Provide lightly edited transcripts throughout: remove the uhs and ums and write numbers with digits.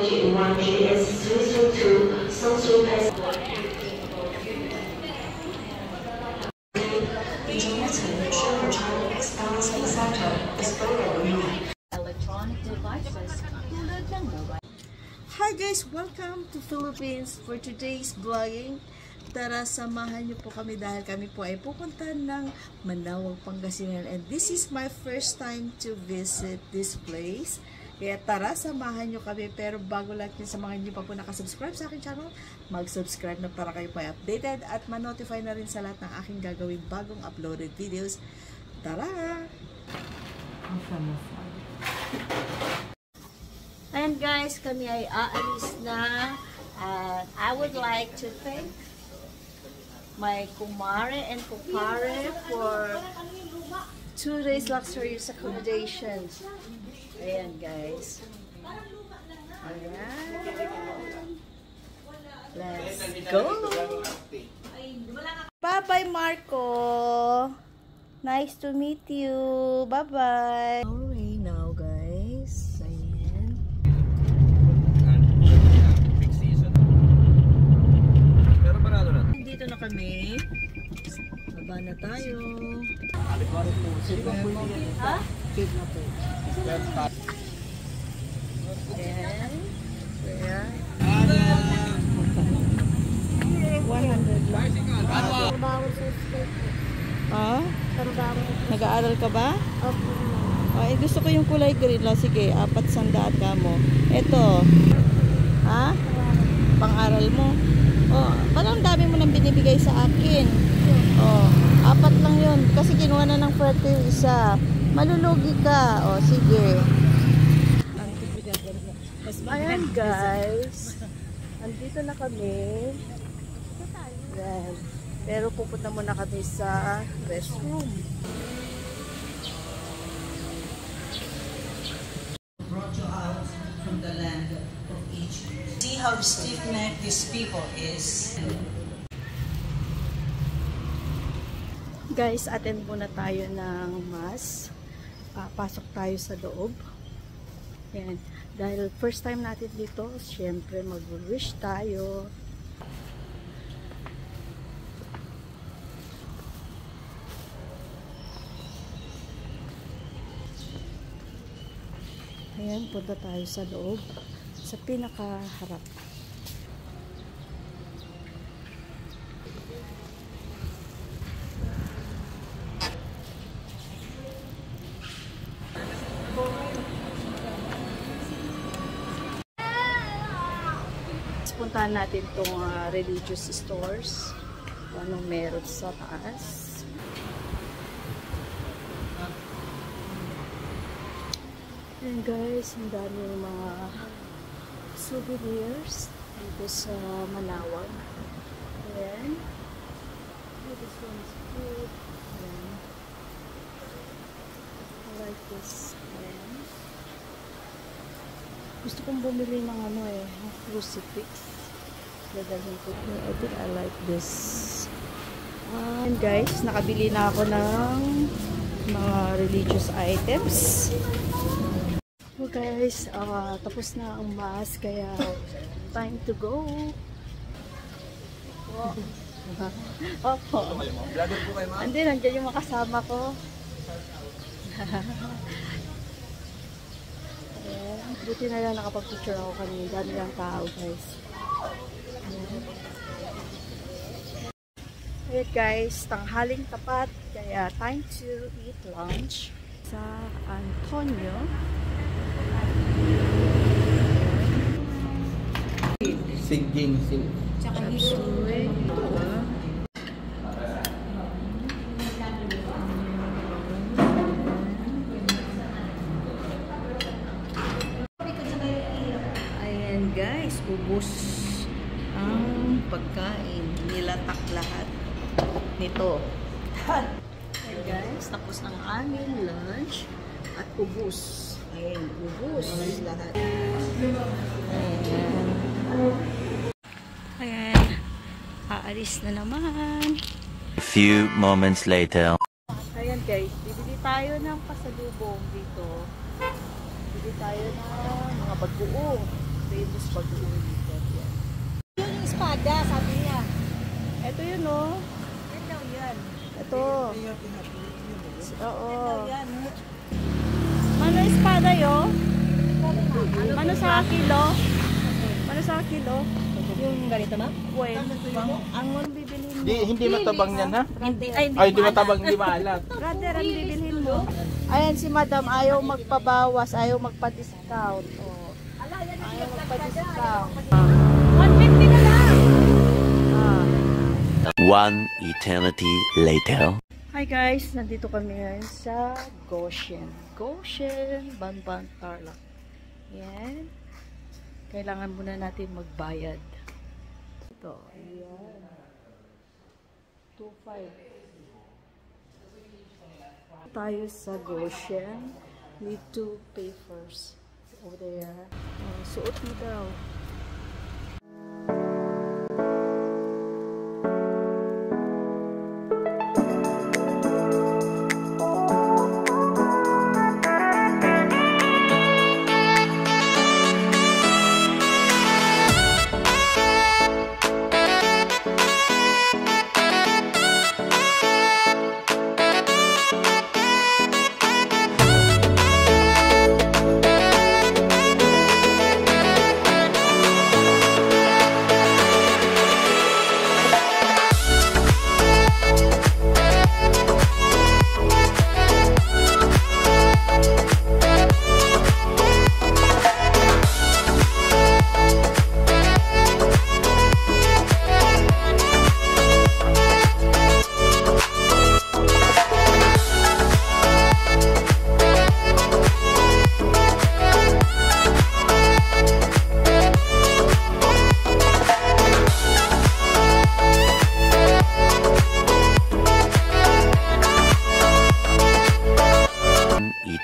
Hi guys! Welcome to Philippines for today's vlogging. Tara, samahan niyo po kami dahil kami po ay pupunta ng Manawag, Pangasinan. And this is my first time to visit this place. Kaya tara, samahan niyo kami. Pero bago lahat yun, samahan niyo pa po nakasubscribe sa aking channel. Mag-subscribe na para kayo po ay updated at ma-notify na rin sa lahat ng aking gagawing bagong uploaded videos. Tara! And guys, kami ay aalis na. I would like to thank my kumare and kupare for 2 days luxurious accommodations. Ayan guys. Ayan. Let's go! Bye-bye Marco! Nice to meet you! Bye-bye! Sorry now guys. Ayan. Dito na kami. Baba na tayo. Ha? Ayan. Ayan. 100 lang. Ah? Nag-aaral ka ba? Opo. Oh, gusto ko yung kulay green lang. Sige, 400 ka mo. Ito. Ha? Pang-aral mo. Oh, parang dami mo nang binibigay sa akin. Oh, 4 lang yun. Kasi kinuha na ng pwerte yung isa. Malulugi ka. Oh, sige. Ayan guys. Andito na kami. Ayan. Pero pupunta muna kami sa restroom. Brought you out from the land of Egypt. See how stiff-necked these people is. Guys, attend muna tayo ng mass. Pasok tayo sa loob. Ayan. Dahil first time natin dito, syempre mag-wish tayo. Ayan, punta tayo sa loob. Sa pinakaharap. Puntahan natin itong religious stores. Anong meron sa taas. And guys, ang dami yung mga souvenirs dito sa Manawag. Ayan. This one is good. Ayan. I like this. Ayan. Gusto kong bumili ng crucifix. Dadalhin ko. I think I like this. And guys, nakabili na ako ng mga religious items. So guys, tapos na ang mass, kaya time to go. Opo. Hindi, nandiyan yung makasama ko. Buti na lang nakapag-picture ako kanina. Dami lang tao guys. Ayan guys, tanghaling tapat. Kaya time to eat lunch sa Antonio. Singging. Tsaka hisuwe. Ayan guys, ubos ang pagkain. Nilatak lahat nito. Ayan guys, tapos ng aming lunch at ubos. Ayan, ubos lahat. Ayan. Aalis na naman. A few moments later. Ayan guys, bibili tayo ng pasalubong dito. Bibili tayo ng mga bagoong. famous pag-uwi dito. Yan. Yun yung espada, sabi niya. Ito yun, oh. Yan daw yan. Ito. Oo. Yan. Mano espada yo? Ano Mano sa kilo? Mano sa kilo? yung ganito, ma? Well, angon bibilhin mo. Hindi matabang yan, ha? Hindi. Ay, hindi matabang, hindi maalat. Brother, ang bibilhin mo. Ayan si madam, ayaw magpabawas, ayaw magpa-discount. Oh. Ayaw magpa-discount. 150 na lang. Ah. One eternity later. Hi guys, nandito kami ngayon sa Goshen. Goshen, Banban, Tarlac. Yan. Kailangan muna natin magbayad. Ito, ayan. 2.5. Tayo sa Goshen. Need to pay first. Over there. Suot mo daw.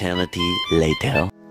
Eternity later.